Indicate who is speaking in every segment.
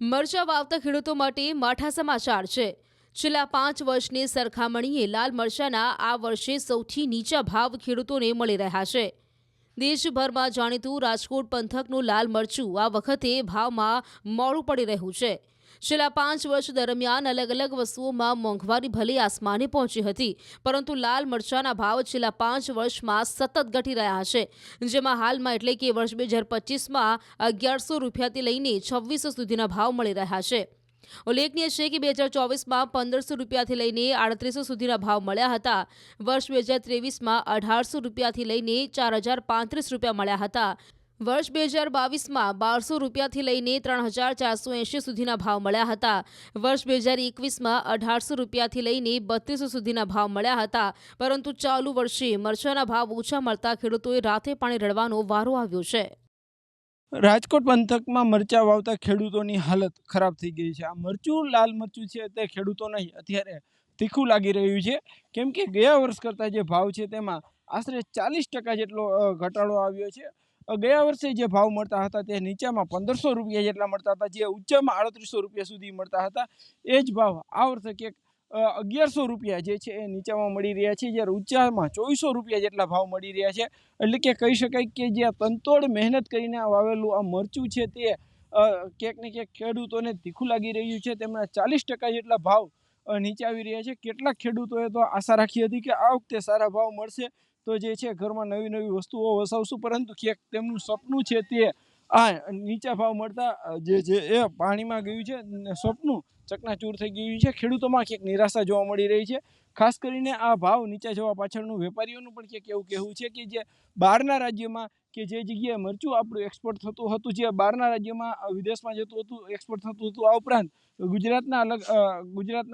Speaker 1: મરચા વાવતા ખેડૂતો માટે માઠા સમાચાર છે। છેલ્લા 5 વર્ષની સરખામણીએ લાલ મરચાના આ વર્ષે સૌથી નીચા ભાવ ખેડૂતોને મળી રહ્યા છે। દેશભરમાં જાણીતું રાજકોટ પંથકનું લાલ મરચું આ વખતે ભાવમાં મોડું પડી રહ્યું છે। છેલ્લા 5 વર્ષ દરમિયાન અલગ અલગ વસ્તુઓમાં મોંઘવારી ભલે આસમાને પહોંચી હતી, પરંતુ લાલ મરચાના ભાવ છેલ્લા 5 વર્ષમાં સતત ઘટી રહ્યા છે, જેમાં હાલમાં એટલે કે વર્ષ 2025માં 1100 રૂપિયાથી લઈને 2600 સુધીના ભાવ મળી રહ્યા છે। ઉલ્લેખનીય છે કે 2024માં 1500 રૂપિયાથી લઈને 3800 સુધીના ભાવ મળ્યા હતા। વર્ષ 2023માં 1800 રૂપિયાથી લઈને 4035 રૂપિયા મળ્યા હતા। વર્ષ 2022માં 1200 રૂપિયાથી લઈને 3480 સુધીના ભાવ મળ્યા હતા। વર્ષ 2021માં 1800 રૂપિયાથી લઈને 3200 સુધીના ભાવ મળ્યા હતા, પરંતુ ચાલુ વર્ષે મરચાના ભાવ ઓછા મળતા ખેડૂતોએ રાતે પાણી રડવાનો વારો આવ્યો છે।
Speaker 2: રાજકોટ પંથકમાં મરચા વાવતા ખેડૂતોની હાલત ખરાબ થઈ ગઈ છે। આ મરચું લાલ મરચું છે તે ખેડૂતોને અત્યારે તીખું લાગી રહ્યું છે, કેમ કે ગયા વર્ષ કરતાં જે ભાવ છે તેમાં આશરે 40% જેટલો ઘટાડો આવ્યો છે। ગયા વર્ષે જે ભાવ મળતા હતા તે નીચામાં 1500 રૂપિયા જેટલા મળતા હતા, જે ઊંચામાં 3800 રૂપિયા સુધી મળતા હતા। એ જ ભાવ આ વર્ષે ક્યાંક 1100 રૂપિયા જે છે એ નીચામાં મળી રહ્યા છે, જ્યારે ઊંચામાં 2400 રૂપિયા જેટલા ભાવ મળી રહ્યા છે। એટલે કે કહી શકાય કે જે તનતોડ મહેનત કરીને વાવેલું આ મરચું છે તે ક્યાંક ને ક્યાંક ખેડૂતોને તીખું લાગી રહ્યું છે। તેમના 40% જેટલા ભાવ નીચે આવી રહ્યા છે। કેટલાક ખેડૂતોએ તો આશા રાખી હતી કે આ વખતે સારા ભાવ મળશે તો જે છે ઘરમાં નવી નવી વસ્તુઓ વસાવશું, પરંતુ ક્યાંક તેમનું સપનું છે તે આ નીચા ભાવ મળતા એ પાણીમાં ગયું છે, સપનું ચકનાચૂર થઈ ગયું છે। ખેડૂતોમાં ક્યાંક નિરાશા જોવા મળી રહી છે। ખાસ કરીને આ ભાવ નીચા જવા પાછળનું વેપારીઓનું પણ ક્યાંક એવું કહેવું છે કે જે બહારના રાજ્યોમાં કે જે જગ્યાએ મરચું આપણું એક્સપોર્ટ થતું હતું, જે બહારના રાજ્યોમાં વિદેશમાં જતું હતું, એક્સપોર્ટ થતું હતું, આ ઉપરાંત ગુજરાતના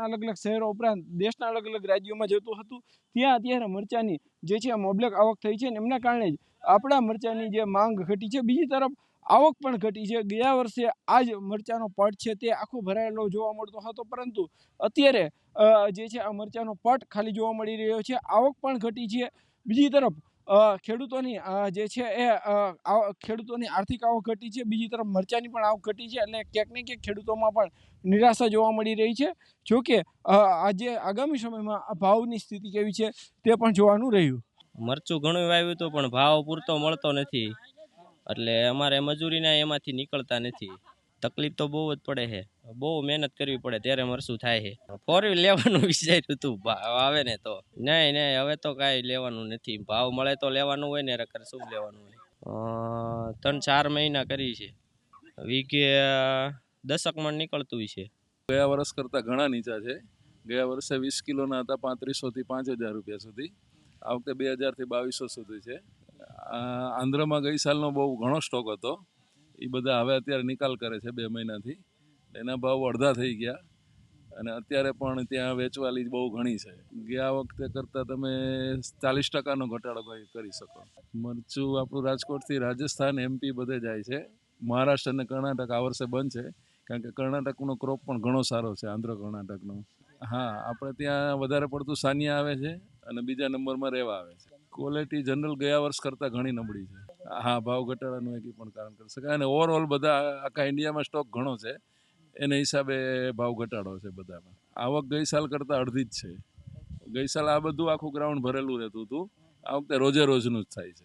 Speaker 2: અલગ અલગ શહેરો ઉપરાંત દેશના અલગ અલગ રાજ્યોમાં જતું હતું, ત્યાં અત્યારે મરચાની જે છે મબલક આવક થઈ છે, અને એમના કારણે જ આપણા મરચાની જે માંગ ઘટી છે। બીજી તરફ આવક પણ ઘટી છે। ગયા વર્ષે આ જ મરચાનો પટ છે તે આખો ભરાયેલો જોવા મળતો હતો, પરંતુ અત્યારે જે છે આ મરચાનો પટ ખાલી જોવા મળી રહ્યો છે। આવક પણ ઘટી છે। બીજી તરફ ખેડૂતોની જે છે એ ખેડૂતોની આર્થિક આવક ઘટી છે, બીજી તરફ મરચાની પણ આવક ઘટી છે, એટલે ક્યાંક ને ક્યાંક ખેડૂતોમાં પણ નિરાશા જોવા મળી રહી છે। જોકે આજે આગામી સમયમાં આ ભાવની સ્થિતિ કેવી છે તે પણ જોવાનું રહ્યું।
Speaker 3: મરચું ઘણું વાવ્યું હતું પણ ભાવ પૂરતો મળતો નથી, એટલે અમારે મજૂરીના એમાંથી નીકળતા નથી। તકલીફ તો બહુ જ પડે છે, બહુ મહેનત કરવી પડે ત્યારે મરચું થાય છે। 4 વ્હીલ લેવાનું વિચાર્યું હતું, ભાવ આવે ને તો નહીં હવે તો કાંઈ લેવાનું નથી। ભાવ મળે તો લેવાનું હોય ને, રકર શું લેવાનું હોય। 3-4 મહિના કરી છે, વીઘે 10 મણ નીકળતું છે।
Speaker 4: ગયા વર્ષ કરતાં ઘણા નીચા છે। ગયા વર્ષે 20 કિલોના હતા 3500થી 5000 રૂપિયા સુધી, આ વખતે 2000થી 2200 સુધી છે। આંધ્રમાં ગઈ સાલનો બહુ ઘણો સ્ટોક હતો, એ બધા હવે અત્યારે નિકાલ કરે છે 2 મહિનાથી, એના ભાવ અડધા થઈ ગયા, અને અત્યારે પણ ત્યાં વેચવાલી બહુ ઘણી છે। ગયા વખતે કરતાં તમે 40%નો ઘટાડો કરી શકો। મરચું આપણું રાજકોટથી રાજસ્થાન, MP બધે જાય છે। મહારાષ્ટ્ર અને કર્ણાટક આ વર્ષે બંધ છે, કારણ કે કર્ણાટકનો ક્રોપ પણ ઘણો સારો છે, આંધ્ર કર્ણાટકનો। હા, આપણે ત્યાં વધારે પડતું સાનિયા આવે છે અને બીજા નંબરમાં રેવા આવે છે। ક્વોલિટી જનરલ ગયા વર્ષ કરતાં ઘણી નબળી છે। હા, ભાવ ઘટાડાનું એક પણ કારણ કરી શકાય, અને ઓવરઓલ બધા આખા ઇન્ડિયામાં સ્ટોક ઘણો છે, એને હિસાબે ભાવ ઘટાડો છે બધામાં। આવક ગઈ સાલ કરતાં અડધી જ છે। ગઈ સાલ આ બધું આખું ગ્રાઉન્ડ ભરેલું રહેતું હતું, આ વખતે રોજે રોજનું જ થાય છે।